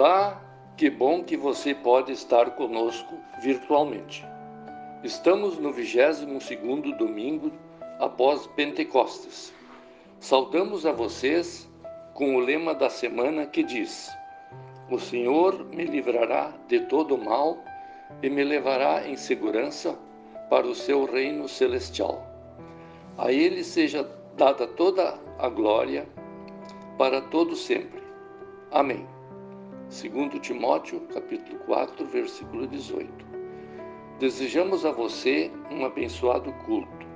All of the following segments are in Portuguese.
Olá, que bom que você pode estar conosco virtualmente. Estamos no 22º domingo após Pentecostes. Saudamos a vocês com o lema da semana que diz: O Senhor me livrará de todo mal e me levará em segurança para o seu reino celestial. A Ele seja dada toda a glória para todo sempre. Amém. 2 Timóteo, capítulo 4, versículo 18. Desejamos a você um abençoado culto.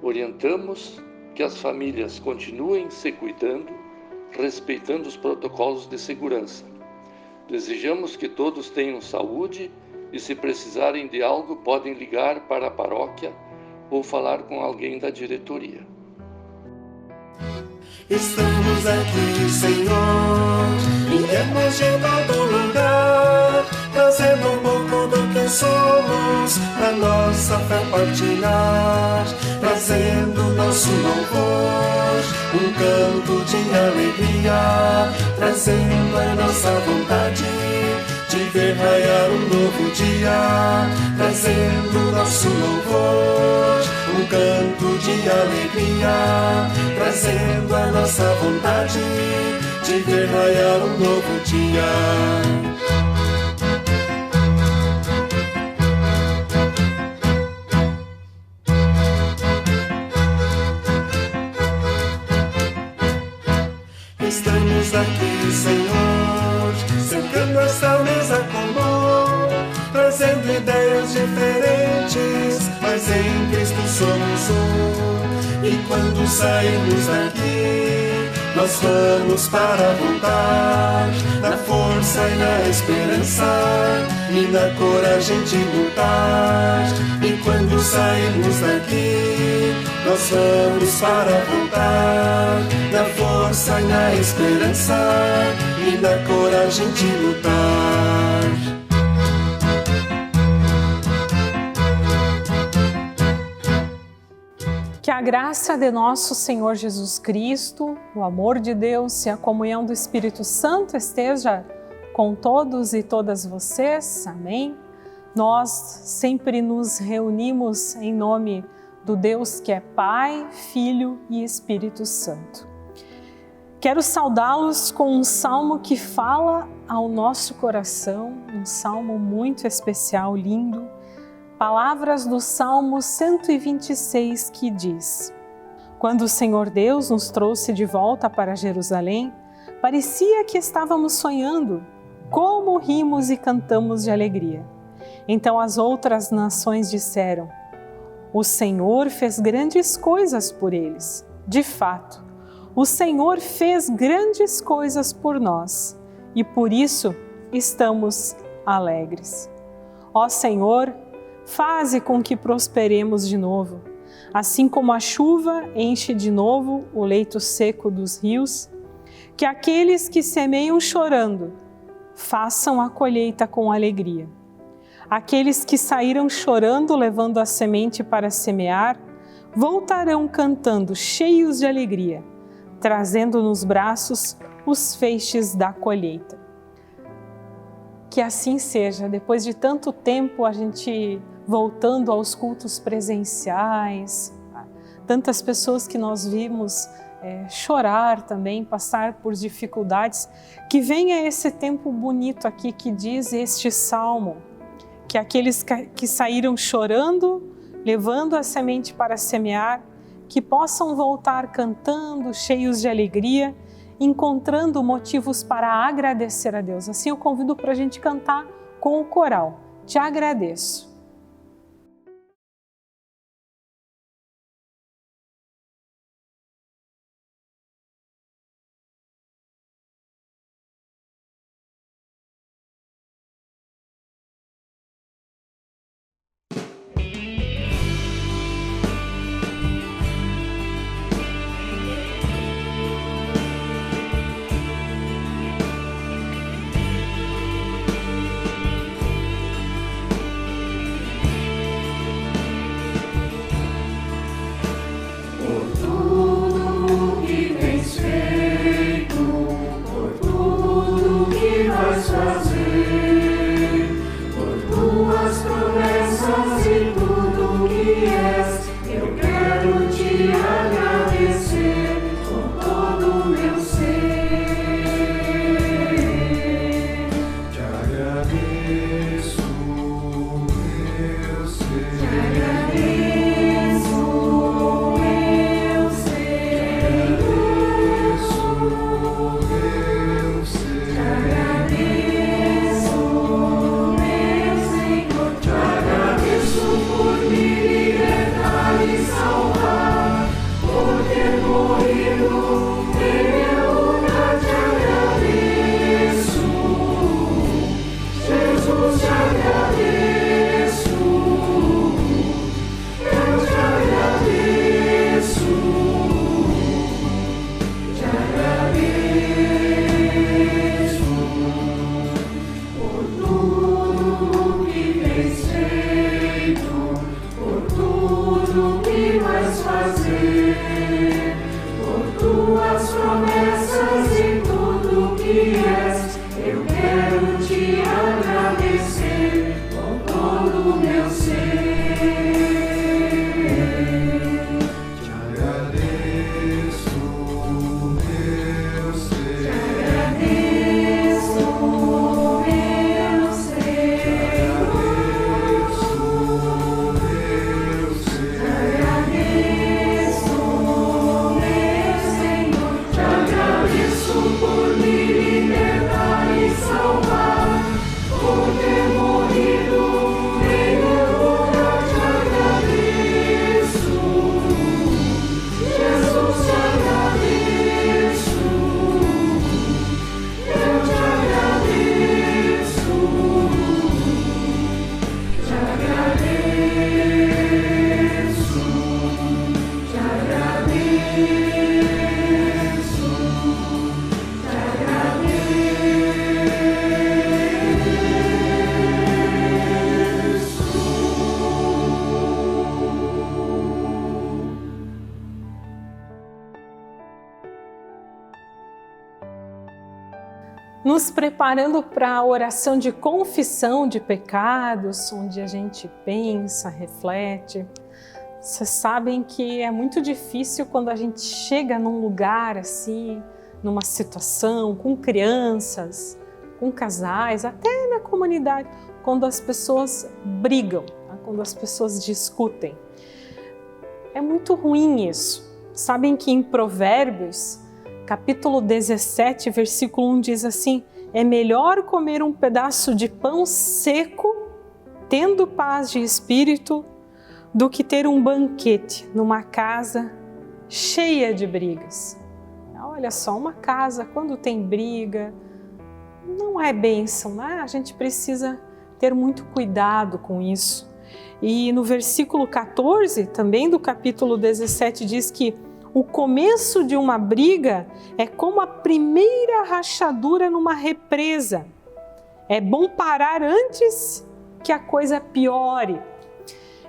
Orientamos que as famílias continuem se cuidando, respeitando os protocolos de segurança. Desejamos que todos tenham saúde e, se precisarem de algo, podem ligar para a paróquia ou falar com alguém da diretoria. Estamos aqui, Senhor, viemos de todo lugar, trazendo um pouco do que somos, a nossa fé partilhar, trazendo nosso louvor, um canto de alegria, trazendo a nossa vontade de ver raiar um novo dia, trazendo nosso louvor, um canto de alegria, trazendo a nossa vontade de ver raiar um novo dia. Estamos aqui, Senhor, cercando essa mesa comum, trazendo ideias diferentes, mas em Cristo somos um. E quando sairmos daqui, nós vamos para voltar, na força e na esperança, e na coragem de lutar. E quando sairmos daqui, nós vamos para voltar, na força e na esperança, e na coragem de lutar. Que a graça de nosso Senhor Jesus Cristo, o amor de Deus e a comunhão do Espírito Santo esteja com todos e todas vocês. Amém. Nós sempre nos reunimos em nome do Deus que é Pai, Filho e Espírito Santo. Quero saudá-los com um salmo que fala ao nosso coração, um salmo muito especial, lindo. Palavras do Salmo 126 que diz: Quando o Senhor Deus nos trouxe de volta para Jerusalém, parecia que estávamos sonhando, como rimos e cantamos de alegria. Então as outras nações disseram: O Senhor fez grandes coisas por eles. De fato, o Senhor fez grandes coisas por nós e por isso estamos alegres. Ó Senhor, faze com que prosperemos de novo, assim como a chuva enche de novo o leito seco dos rios, que aqueles que semeiam chorando façam a colheita com alegria. Aqueles que saíram chorando levando a semente para semear, voltarão cantando cheios de alegria, trazendo nos braços os feixes da colheita. Que assim seja, depois de tanto tempo a gente voltando aos cultos presenciais, tantas pessoas que nós vimos chorar também, passar por dificuldades, que venha esse tempo bonito aqui que diz este salmo, que aqueles que saíram chorando, levando a semente para semear, que possam voltar cantando, cheios de alegria, encontrando motivos para agradecer a Deus. Assim eu convido para a gente cantar com o coral. Te agradeço. Nos preparando para a oração de confissão de pecados, onde a gente pensa, reflete. Vocês sabem que é muito difícil quando a gente chega num lugar assim, numa situação, com crianças, com casais, até na comunidade, quando as pessoas brigam, quando as pessoas discutem. É muito ruim isso. Sabem que em Provérbios, capítulo 17, versículo 1 diz assim: é melhor comer um pedaço de pão seco, tendo paz de espírito, do que ter um banquete numa casa cheia de brigas. Olha só, uma casa, quando tem briga, não é bênção, né? A gente precisa ter muito cuidado com isso. E no versículo 14, também do capítulo 17, diz que o começo de uma briga é como a primeira rachadura numa represa. É bom parar antes que a coisa piore.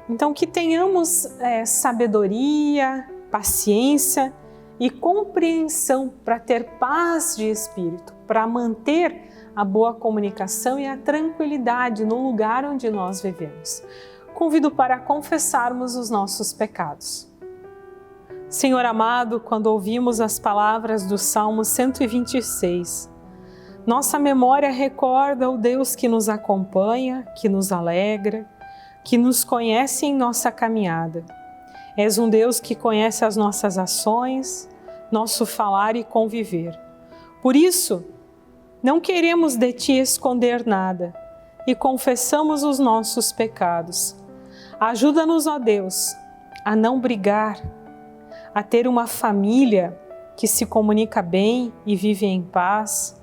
Então, que tenhamos sabedoria, paciência e compreensão para ter paz de espírito, para manter a boa comunicação e a tranquilidade no lugar onde nós vivemos. Convido para confessarmos os nossos pecados. Senhor amado, quando ouvimos as palavras do Salmo 126, nossa memória recorda o Deus que nos acompanha, que nos alegra, que nos conhece em nossa caminhada. És um Deus que conhece as nossas ações, nosso falar e conviver. Por isso, não queremos de Ti esconder nada e confessamos os nossos pecados. Ajuda-nos, ó Deus, a não brigar, a ter uma família que se comunica bem e vive em paz.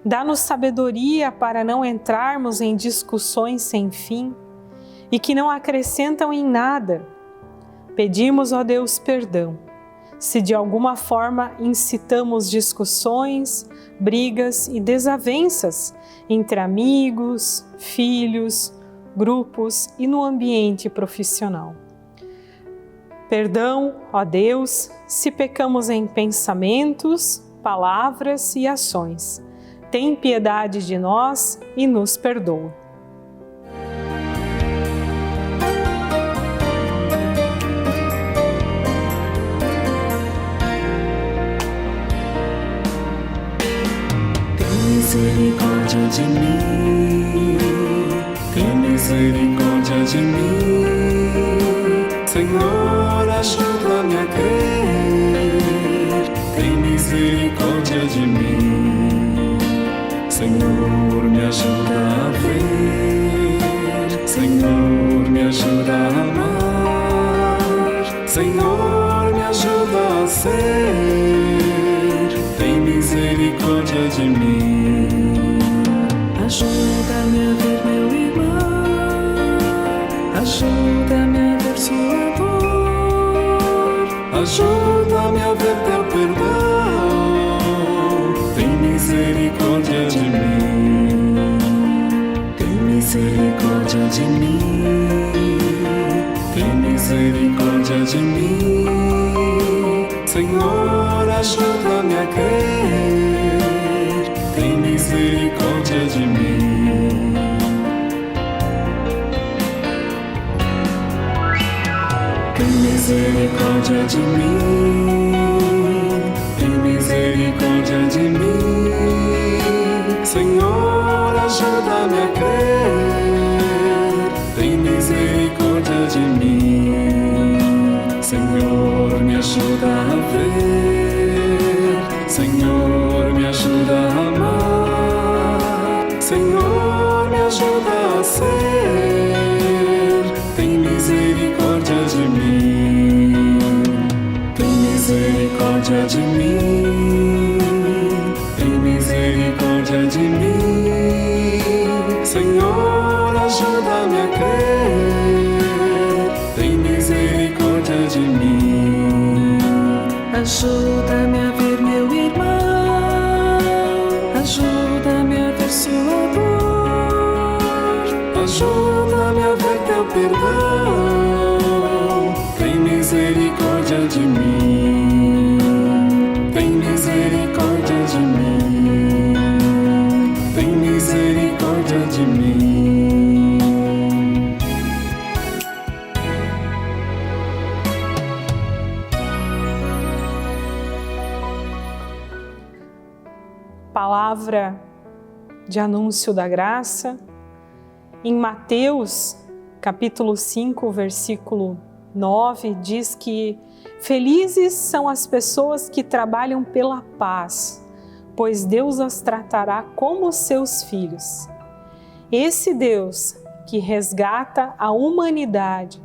Dá-nos sabedoria para não entrarmos em discussões sem fim e que não acrescentam em nada. Pedimos, ó Deus, perdão, se de alguma forma incitamos discussões, brigas e desavenças entre amigos, filhos, grupos e no ambiente profissional. Perdão, ó Deus, se pecamos em pensamentos, palavras e ações. Tem piedade de nós e nos perdoa. Tem misericórdia de mim, tem misericórdia de mim. Senhor, ajuda-me a crer, tem misericórdia de mim. me ajuda a ver. Senhor, me ajuda a amar. Senhor, me ajuda a ser. Tem misericórdia de mim. Ajuda-me a ver meu irmão. Ajuda-me a ver sua dor. Ajuda-me a ver teu perdão. Tem misericórdia de mim. Tem misericórdia de mim. Tem misericórdia de mim. Senhor, ajuda-me a crer. Tem misericórdia de mim. Tem misericórdia de mim. Tem misericórdia de mim. Senhor, ajuda-me a crer. Tem misericórdia de mim. Senhor, me ajuda a ver. Senhor, me ajuda a amar. Senhor, me ajuda a ser. Tem misericórdia de mim. Tem misericórdia de mim. Tem misericórdia de mim. Senhor, ajuda-me a crer. Tem misericórdia de mim. Ajuda-me a ver meu irmão. Ajuda-me a ver sua dor. Ajuda-me a ver teu perdão. Tem misericórdia de mim. Tem misericórdia de mim. Tem misericórdia de mim. Palavra de anúncio da graça, em Mateus, capítulo 5, versículo 9, diz que felizes são as pessoas que trabalham pela paz, pois Deus as tratará como seus filhos. Esse Deus que resgata a humanidade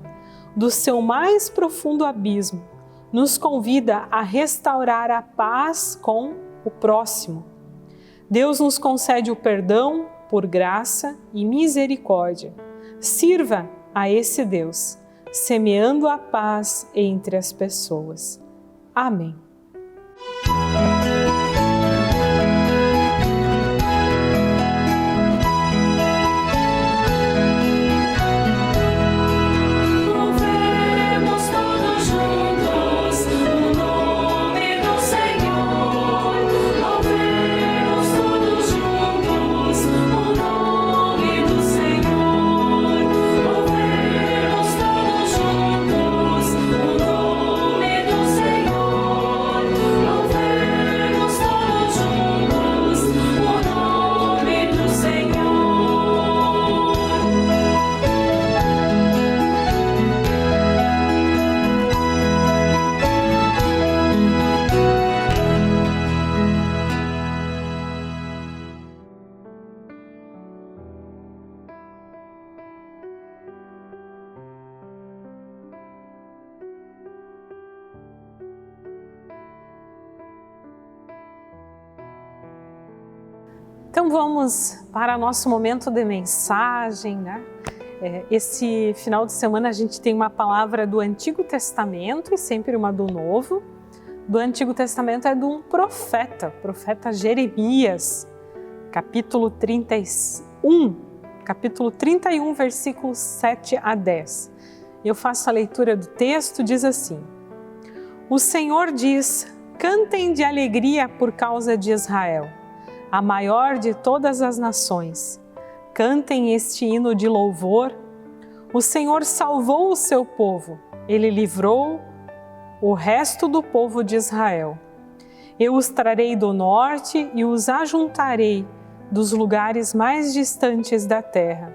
do seu mais profundo abismo, nos convida a restaurar a paz com o próximo. Deus nos concede o perdão por graça e misericórdia. Sirva a esse Deus, semeando a paz entre as pessoas. Amém. Então vamos para nosso momento de mensagem, né? Esse final de semana a gente tem uma palavra do Antigo Testamento e sempre uma do Novo. Do Antigo Testamento é de um profeta Jeremias, capítulo 31, versículos 7 a 10. Eu faço a leitura do texto, diz assim: O Senhor diz, cantem de alegria por causa de Israel, a maior de todas as nações. Cantem este hino de louvor. O Senhor salvou o seu povo, Ele livrou o resto do povo de Israel. Eu os trarei do norte e os ajuntarei dos lugares mais distantes da terra.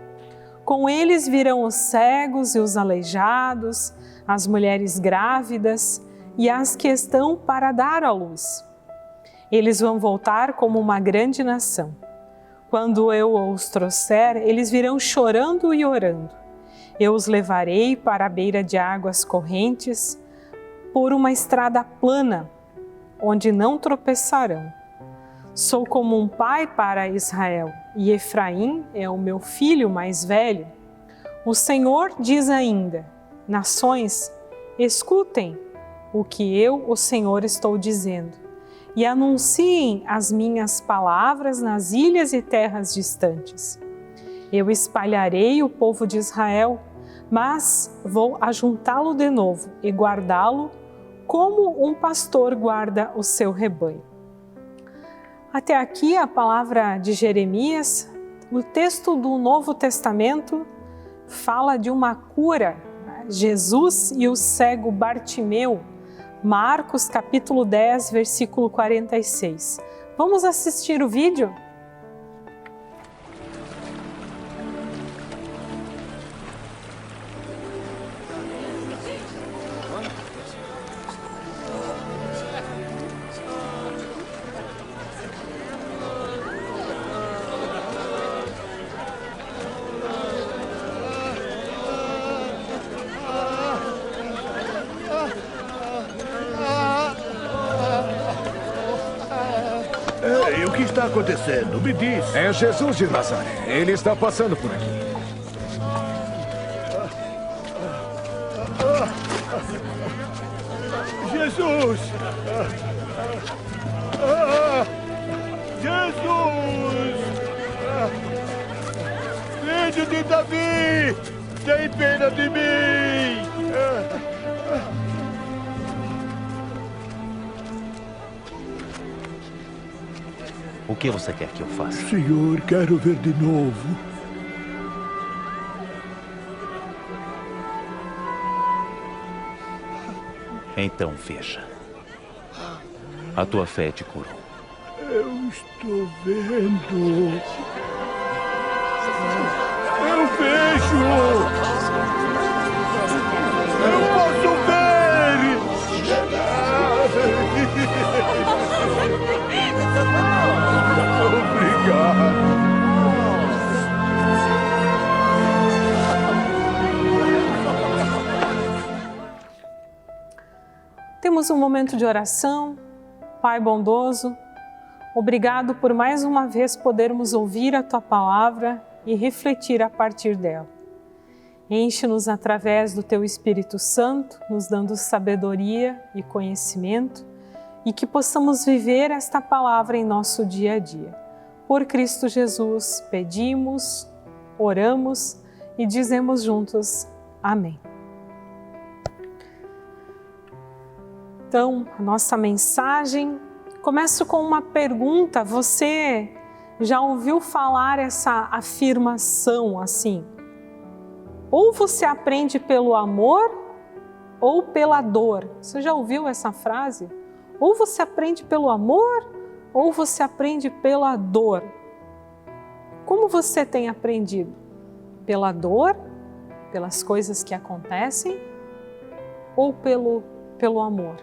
Com eles virão os cegos e os aleijados, as mulheres grávidas e as que estão para dar à luz. Eles vão voltar como uma grande nação. Quando eu os trouxer, eles virão chorando e orando. Eu os levarei para a beira de águas correntes, por uma estrada plana, onde não tropeçarão. Sou como um pai para Israel, e Efraim é o meu filho mais velho. O Senhor diz ainda: nações, escutem o que eu, o Senhor, estou dizendo, e anunciem as minhas palavras nas ilhas e terras distantes. Eu espalharei o povo de Israel, mas vou ajuntá-lo de novo e guardá-lo como um pastor guarda o seu rebanho. Até aqui a palavra de Jeremias. O texto do Novo Testamento fala de uma cura, Jesus e o cego Bartimeu, Marcos capítulo 10, versículo 46. Vamos assistir o vídeo? O que está acontecendo? Me diz. É Jesus de Nazaré. Ele está passando por aqui. Jesus! Jesus! Filho de Davi! Tem pena de mim! O que você quer que eu faça? Senhor, quero ver de novo. Então veja. A tua fé te curou. Eu estou vendo. Eu vejo! Eu posso ver! Obrigado. Temos um momento de oração. Pai bondoso, obrigado por mais uma vez podermos ouvir a Tua palavra e refletir a partir dela. Enche-nos através do Teu Espírito Santo, nos dando sabedoria e conhecimento, e que possamos viver esta palavra em nosso dia a dia. Por Cristo Jesus, pedimos, oramos e dizemos juntos amém. Então, a nossa mensagem, começo com uma pergunta. Você já ouviu falar essa afirmação assim? Ou você aprende pelo amor ou pela dor. Você já ouviu essa frase? Ou você aprende pelo amor ou você aprende pela dor. Como você tem aprendido? Pela dor, pelas coisas que acontecem ou pelo amor?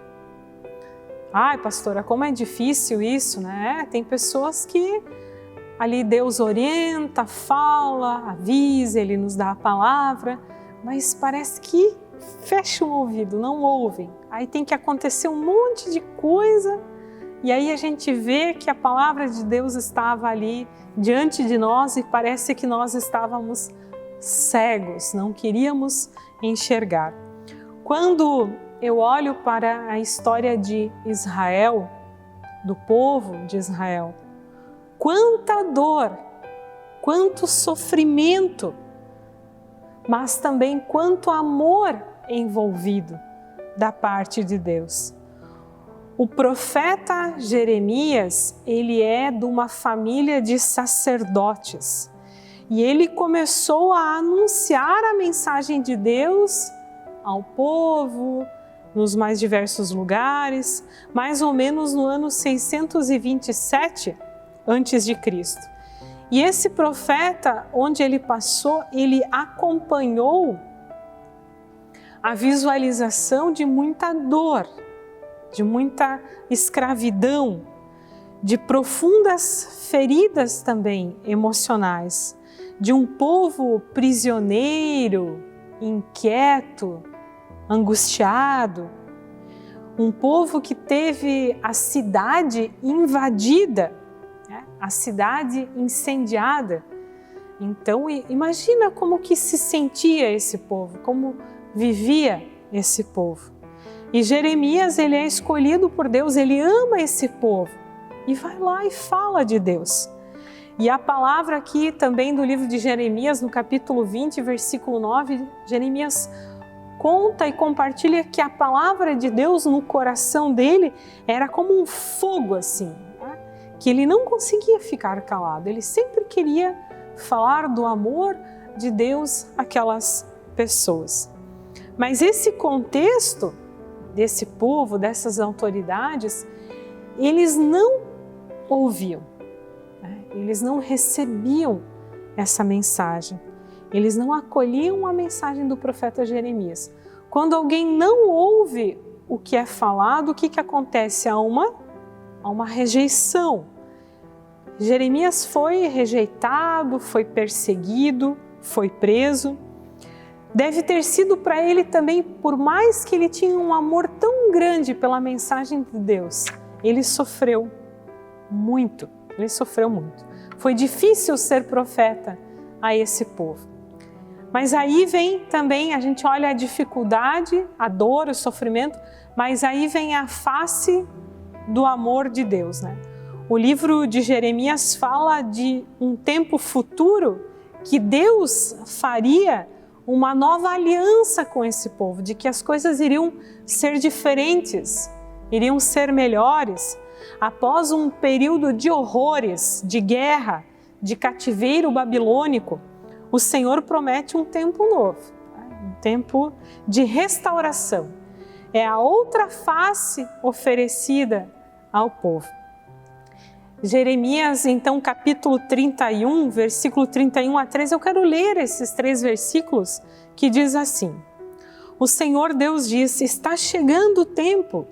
Ai, pastora, como é difícil isso, né? Tem pessoas que ali Deus orienta, fala, avisa, Ele nos dá a palavra, mas parece que fecha o ouvido, não ouvem. Aí tem que acontecer um monte de coisa e aí a gente vê que a palavra de Deus estava ali diante de nós e parece que nós estávamos cegos, não queríamos enxergar. Quando eu olho para a história de Israel, do povo de Israel, quanta dor, quanto sofrimento, mas também quanto amor envolvido da parte de Deus. O profeta Jeremias, ele é de uma família de sacerdotes e ele começou a anunciar a mensagem de Deus ao povo, nos mais diversos lugares, mais ou menos no ano 627 a.C. E esse profeta, onde ele passou, ele acompanhou a visualização de muita dor, de muita escravidão, de profundas feridas também emocionais, de um povo prisioneiro, inquieto, angustiado, um povo que teve a cidade invadida, né? A cidade incendiada. Então, imagina como que se sentia esse povo, como vivia esse povo. E Jeremias, ele é escolhido por Deus, ele ama esse povo e vai lá e fala de Deus. E a palavra aqui também do livro de Jeremias, no capítulo 20, versículo 9, Jeremias conta e compartilha que a palavra de Deus no coração dele era como um fogo assim, né? Que ele não conseguia ficar calado, ele sempre queria falar do amor de Deus àquelas pessoas. Mas esse contexto desse povo, dessas autoridades, eles não ouviam, né? Eles não recebiam essa mensagem. Eles não acolhiam a mensagem do profeta Jeremias. Quando alguém não ouve o que é falado, o que acontece? Há uma rejeição. Jeremias foi rejeitado, foi perseguido, foi preso. Deve ter sido para ele também, por mais que ele tinha um amor tão grande pela mensagem de Deus, ele sofreu muito. Foi difícil ser profeta a esse povo. Mas aí vem também, a gente olha a dificuldade, a dor, o sofrimento, mas aí vem a face do amor de Deus, né? O livro de Jeremias fala de um tempo futuro que Deus faria uma nova aliança com esse povo, de que as coisas iriam ser diferentes, iriam ser melhores. Após um período de horrores, de guerra, de cativeiro babilônico, o Senhor promete um tempo novo, um tempo de restauração. É a outra face oferecida ao povo. Jeremias, então, capítulo 31, versículo 31 a 13, eu quero ler esses 3 versículos que diz assim: O Senhor Deus diz, está chegando o tempo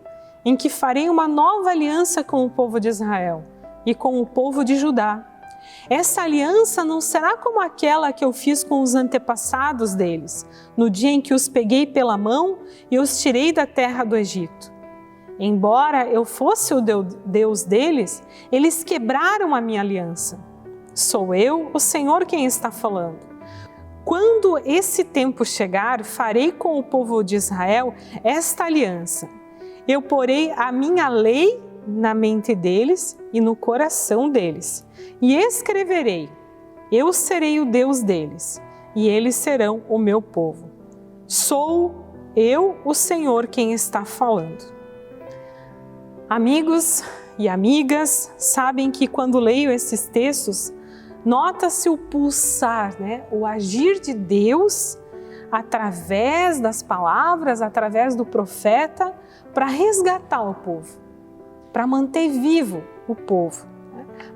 em que farei uma nova aliança com o povo de Israel e com o povo de Judá. Essa aliança não será como aquela que eu fiz com os antepassados deles, no dia em que os peguei pela mão e os tirei da terra do Egito. Embora eu fosse o Deus deles, eles quebraram a minha aliança. Sou eu, o Senhor, quem está falando. Quando esse tempo chegar, farei com o povo de Israel esta aliança. Eu porei a minha lei na mente deles e no coração deles. E escreverei, eu serei o Deus deles, e eles serão o meu povo. Sou eu, o Senhor, quem está falando. Amigos e amigas, sabem que quando leio esses textos, nota-se o pulsar, né? O agir de Deus através das palavras, através do profeta, para resgatar o povo, para manter vivo o povo,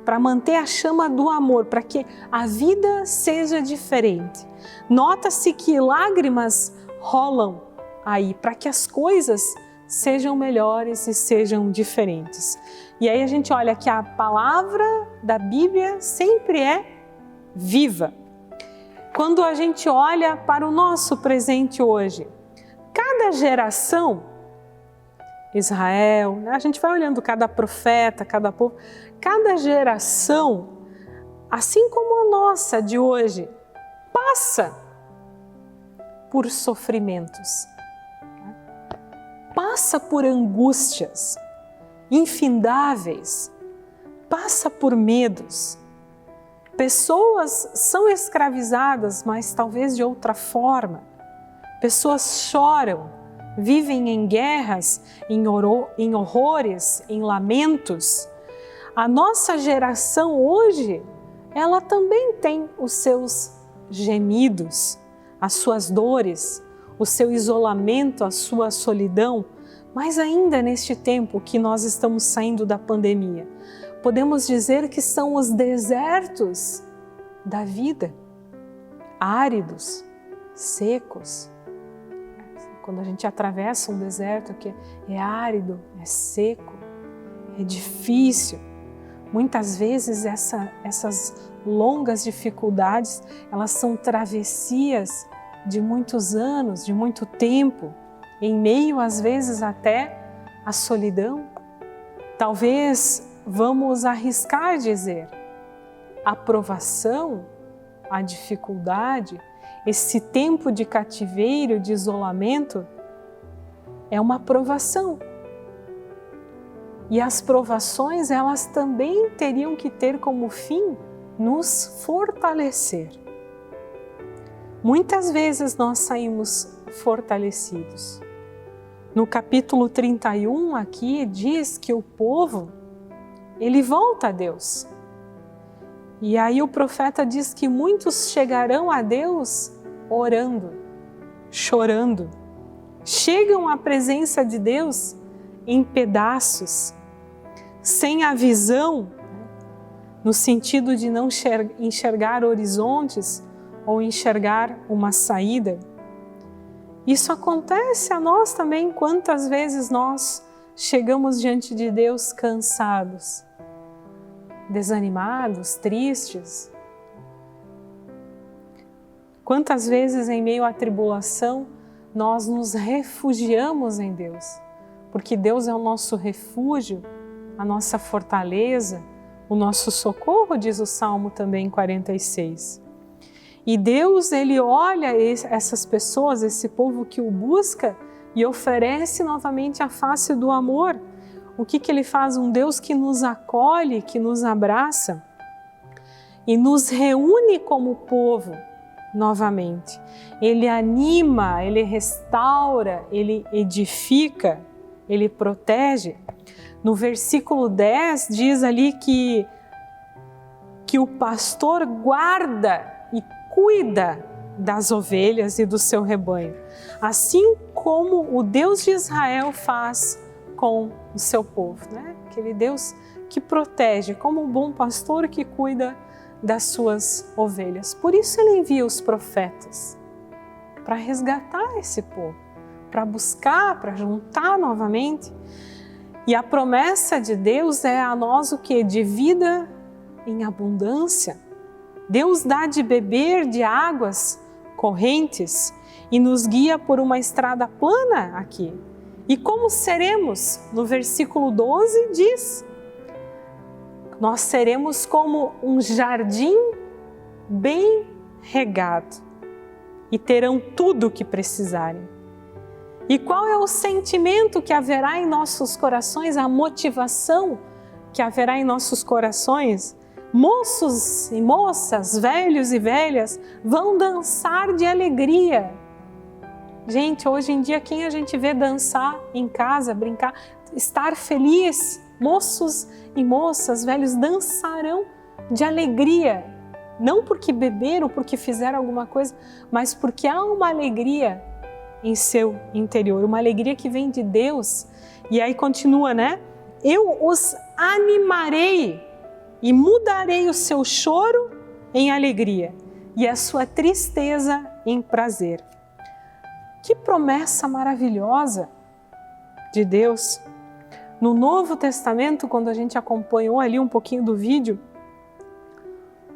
para manter a chama do amor, para que a vida seja diferente. Nota-se que lágrimas rolam aí, para que as coisas sejam melhores e sejam diferentes. E aí a gente olha que a palavra da Bíblia sempre é viva. Quando a gente olha para o nosso presente hoje, cada geração, Israel, né? A gente vai olhando cada profeta, cada povo, cada geração, assim como a nossa de hoje, passa por sofrimentos, passa por angústias infindáveis, passa por medos. Pessoas são escravizadas, mas talvez de outra forma. Pessoas choram, vivem em guerras, em horrores, em lamentos. A nossa geração hoje, ela também tem os seus gemidos, as suas dores, o seu isolamento, a sua solidão, mas ainda neste tempo que nós estamos saindo da pandemia, podemos dizer que são os desertos da vida, áridos, secos. Quando a gente atravessa um deserto que é árido, é seco, é difícil, Muitas vezes essas longas dificuldades, elas são travessias de muitos anos, de muito tempo, em meio às vezes até à solidão. Talvez vamos arriscar dizer, a provação, a dificuldade, esse tempo de cativeiro, de isolamento, é uma provação. E as provações, elas também teriam que ter como fim nos fortalecer. Muitas vezes nós saímos fortalecidos. No capítulo 31 aqui diz que o povo, ele volta a Deus. E aí o profeta diz que muitos chegarão a Deus orando, chorando. Chegam à presença de Deus em pedaços, sem a visão, no sentido de não enxergar horizontes ou enxergar uma saída. Isso acontece a nós também. Quantas vezes nós chegamos diante de Deus cansados, desanimados, tristes? Quantas vezes em meio à tribulação nós nos refugiamos em Deus? Porque Deus é o nosso refúgio, a nossa fortaleza, o nosso socorro, diz o Salmo também 46. E Deus, Ele olha essas pessoas, esse povo que o busca e oferece novamente a face do amor. O que Ele faz? Um Deus que nos acolhe, que nos abraça e nos reúne como povo novamente. Ele anima, Ele restaura, Ele edifica, Ele protege. No versículo 10 diz ali que o pastor guarda e cuida das ovelhas e do seu rebanho, assim como o Deus de Israel faz com o seu povo, né? Aquele Deus que protege, como um bom pastor que cuida das suas ovelhas. Por isso Ele envia os profetas, para resgatar esse povo, para buscar, para juntar novamente. E a promessa de Deus é a nós o quê? De vida em abundância. Deus dá de beber de águas correntes e nos guia por uma estrada plana aqui. E como seremos? No versículo 12 diz: nós seremos como um jardim bem regado e terão tudo o que precisarem. E qual é o sentimento que haverá em nossos corações, a motivação que haverá em nossos corações? Moços e moças, velhos e velhas, vão dançar de alegria. Gente, hoje em dia, quem a gente vê dançar em casa, brincar, estar feliz? Moços e moças, velhos, dançarão de alegria. Não porque beberam, porque fizeram alguma coisa, mas porque há uma alegria em seu interior, uma alegria que vem de Deus. E aí continua, né? Eu os animarei e mudarei o seu choro em alegria e a sua tristeza em prazer. Que promessa maravilhosa de Deus! No Novo Testamento, quando a gente acompanhou ali um pouquinho do vídeo,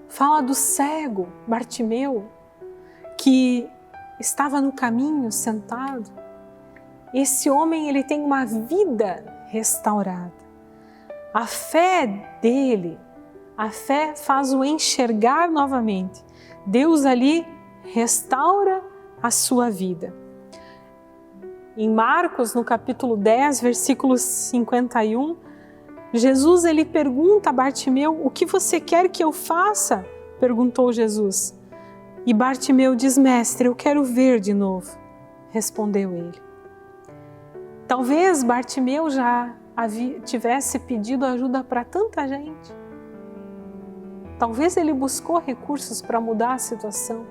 fala do cego Bartimeu, que estava no caminho sentado. Esse homem, ele tem uma vida restaurada. A fé dele, a fé faz o enxergar novamente. Deus ali restaura a sua vida. Em Marcos, no capítulo 10, versículo 51, Jesus ele pergunta a Bartimeu: o que você quer que eu faça? Perguntou Jesus. E Bartimeu diz: mestre, eu quero ver de novo. Respondeu ele. Talvez Bartimeu já tivesse pedido ajuda para tanta gente. Talvez ele buscou recursos para mudar a situação,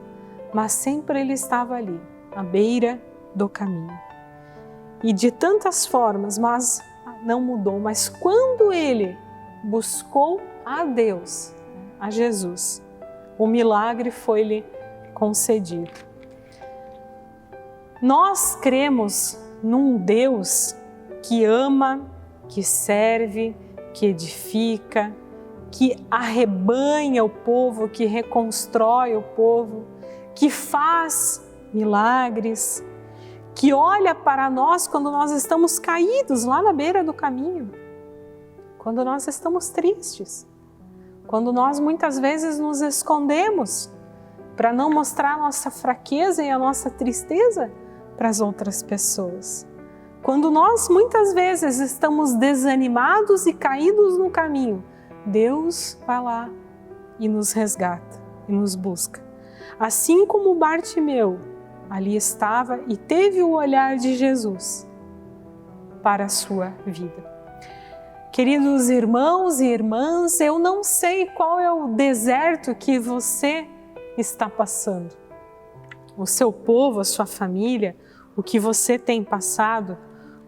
mas sempre ele estava ali, à beira do caminho. E de tantas formas, mas não mudou. Mas quando ele buscou a Deus, a Jesus, o milagre foi-lhe concedido. Nós cremos num Deus que ama, que serve, que edifica, que arrebanha o povo, que reconstrói o povo, que faz milagres, que olha para nós quando nós estamos caídos lá na beira do caminho, quando nós estamos tristes, quando nós muitas vezes nos escondemos para não mostrar a nossa fraqueza e a nossa tristeza para as outras pessoas. Quando nós muitas vezes estamos desanimados e caídos no caminho, Deus vai lá e nos resgata e nos busca. Assim como Bartimeu ali estava e teve o olhar de Jesus para a sua vida. Queridos irmãos e irmãs, eu não sei qual é o deserto que você está passando. O seu povo, a sua família, o que você tem passado,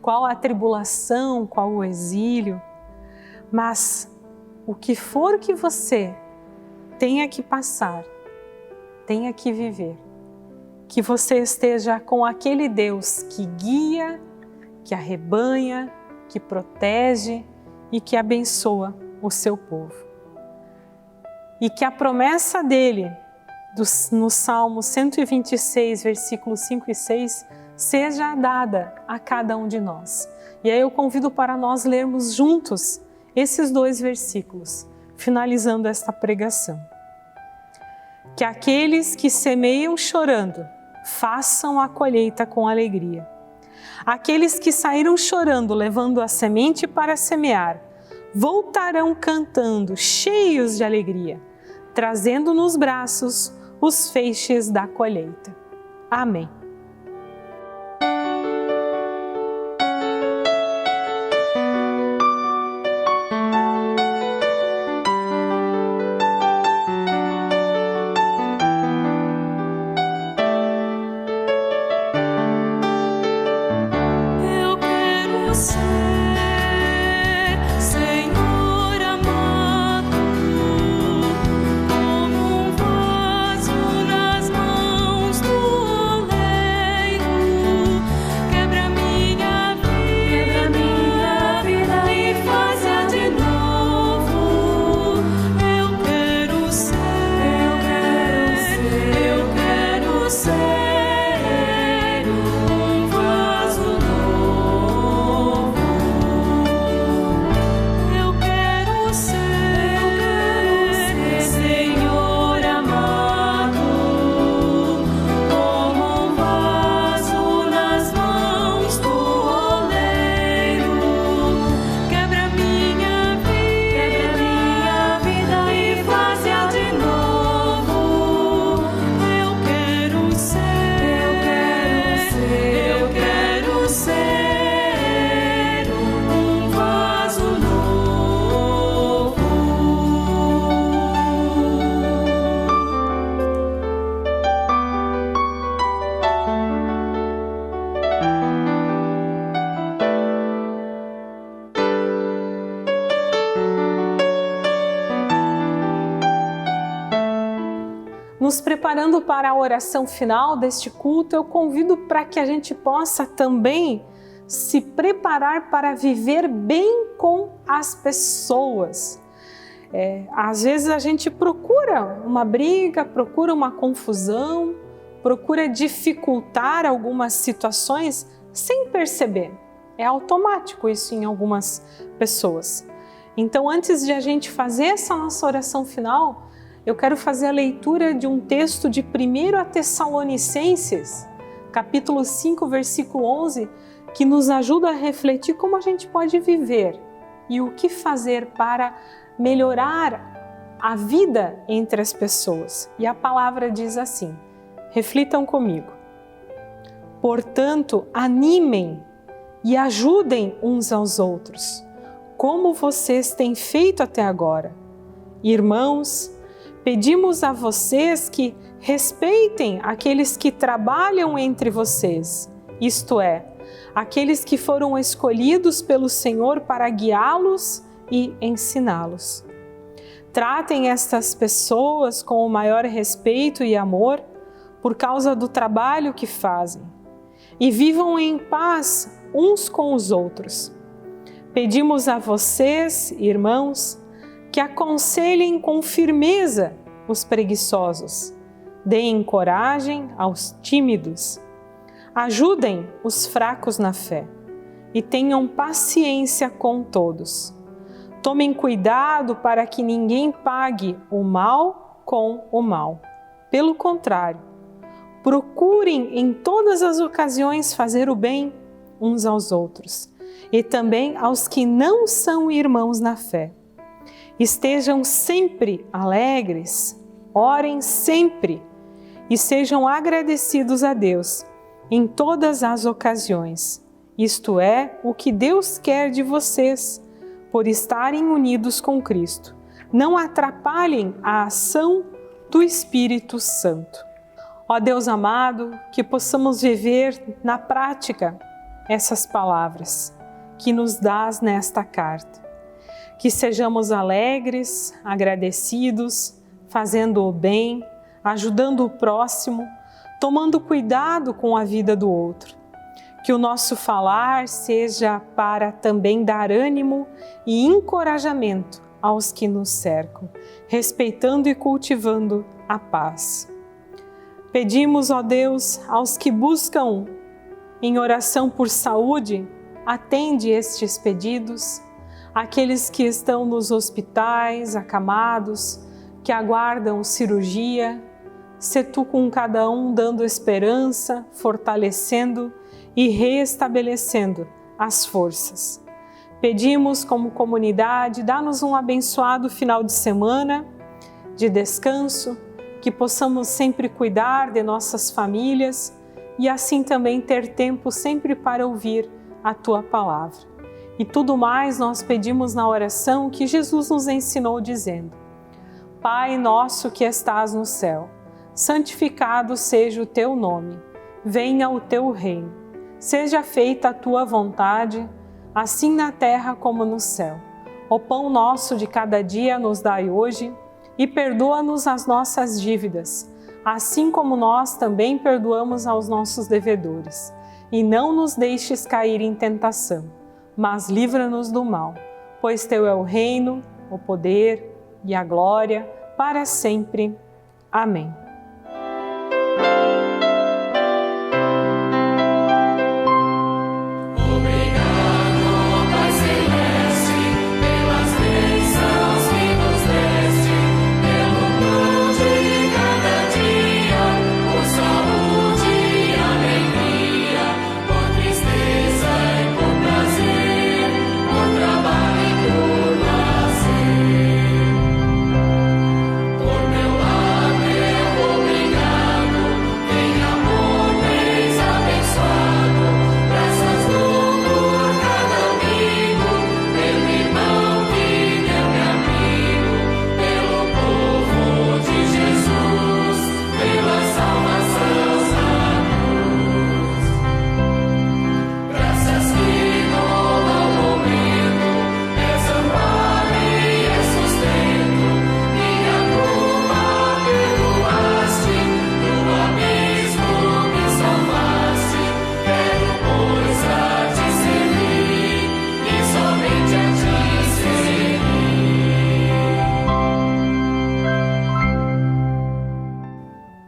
qual a tribulação, qual o exílio. Mas o que for que você tenha que passar, tenha que viver, que você esteja com aquele Deus que guia, que arrebanha, que protege e que abençoa o seu povo. E que a promessa dele, no Salmo 126, versículos 5 e 6, seja dada a cada um de nós. E aí eu convido para nós lermos juntos esses 2 versículos, finalizando esta pregação. Que aqueles que semeiam chorando, façam a colheita com alegria. Aqueles que saíram chorando, levando a semente para semear, voltarão cantando, cheios de alegria, trazendo nos braços os feixes da colheita. Amém. Nos preparando para a oração final deste culto, eu convido para que a gente possa também se preparar para viver bem com as pessoas. Às vezes a gente procura uma briga, procura uma confusão, procura dificultar algumas situações sem perceber. É automático isso em algumas pessoas. Então, antes de a gente fazer essa nossa oração final, eu quero fazer a leitura de um texto de 1 Tessalonicenses, capítulo 5, versículo 11, que nos ajuda a refletir como a gente pode viver e o que fazer para melhorar a vida entre as pessoas. E a palavra diz assim, reflitam comigo. Portanto, animem e ajudem uns aos outros, como vocês têm feito até agora. Irmãos, pedimos a vocês que respeitem aqueles que trabalham entre vocês, isto é, aqueles que foram escolhidos pelo Senhor para guiá-los e ensiná-los. Tratem estas pessoas com o maior respeito e amor por causa do trabalho que fazem e vivam em paz uns com os outros. Pedimos a vocês, irmãos, que aconselhem com firmeza os preguiçosos, deem coragem aos tímidos, ajudem os fracos na fé e tenham paciência com todos. Tomem cuidado para que ninguém pague o mal com o mal. Pelo contrário, procurem em todas as ocasiões fazer o bem uns aos outros e também aos que não são irmãos na fé. Estejam sempre alegres, orem sempre e sejam agradecidos a Deus em todas as ocasiões. Isto é o que Deus quer de vocês, por estarem unidos com Cristo. Não atrapalhem a ação do Espírito Santo. Ó Deus amado, que possamos viver na prática essas palavras que nos dás nesta carta. Que sejamos alegres, agradecidos, fazendo o bem, ajudando o próximo, tomando cuidado com a vida do outro. Que o nosso falar seja para também dar ânimo e encorajamento aos que nos cercam, respeitando e cultivando a paz. Pedimos, ó Deus, aos que buscam em oração por saúde, atende estes pedidos, aqueles que estão nos hospitais, acamados, que aguardam cirurgia, sê tu com cada um dando esperança, fortalecendo e restabelecendo as forças. Pedimos como comunidade, dá-nos um abençoado final de semana, de descanso, que possamos sempre cuidar de nossas famílias e assim também ter tempo sempre para ouvir a Tua Palavra. E tudo mais nós pedimos na oração que Jesus nos ensinou dizendo: Pai nosso que estás no céu, santificado seja o Teu nome, venha o Teu reino, seja feita a Tua vontade, assim na terra como no céu. O pão nosso de cada dia nos dai hoje e perdoa-nos as nossas dívidas, assim como nós também perdoamos aos nossos devedores. E não nos deixes cair em tentação, mas livra-nos do mal, pois Teu é o reino, o poder e a glória para sempre. Amém.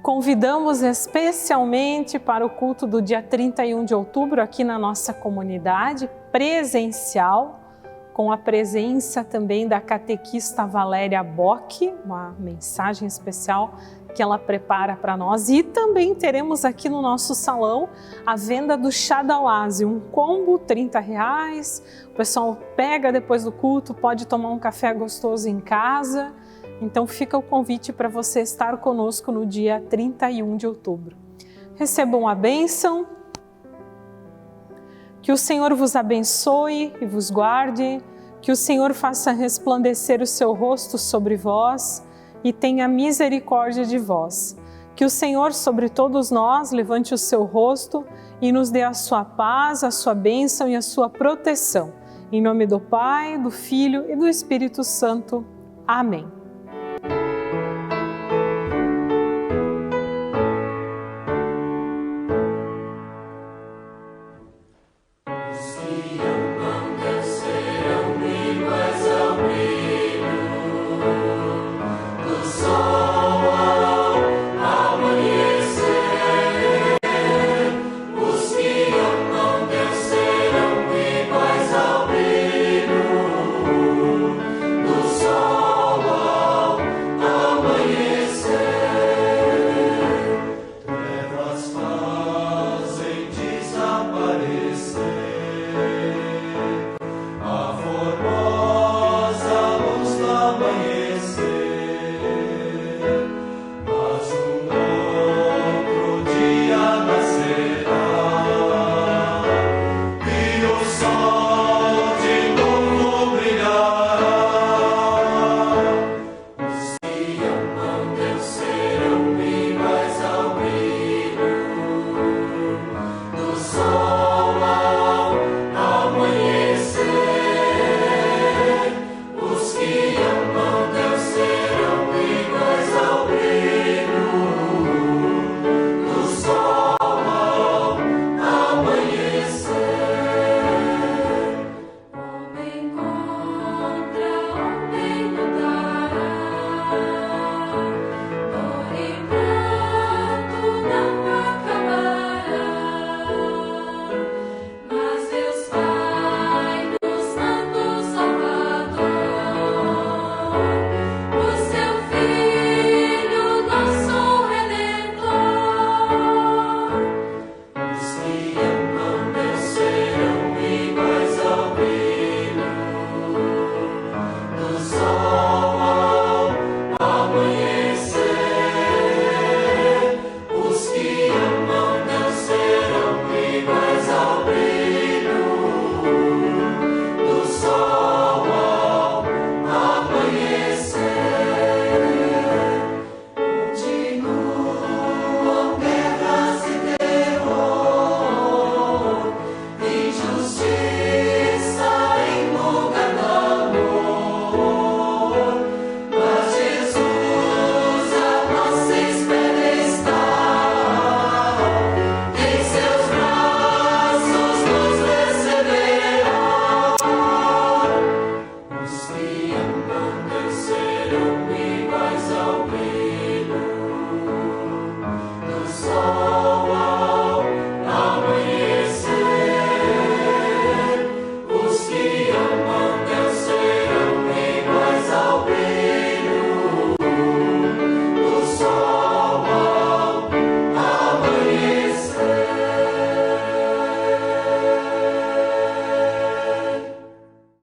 Convidamos especialmente para o culto do dia 31 de outubro aqui na nossa comunidade presencial, com a presença também da catequista Valéria Bock, uma mensagem especial que ela prepara para nós. E também teremos aqui no nosso salão a venda do chá da oase, um combo R$30. O pessoal pega depois do culto, pode tomar um café gostoso em casa. Então fica o convite para você estar conosco no dia 31 de outubro. Recebam a bênção, que o Senhor vos abençoe e vos guarde, que o Senhor faça resplandecer o seu rosto sobre vós e tenha misericórdia de vós. Que o Senhor sobre todos nós levante o seu rosto e nos dê a sua paz, a sua bênção e a sua proteção. Em nome do Pai, do Filho e do Espírito Santo. Amém.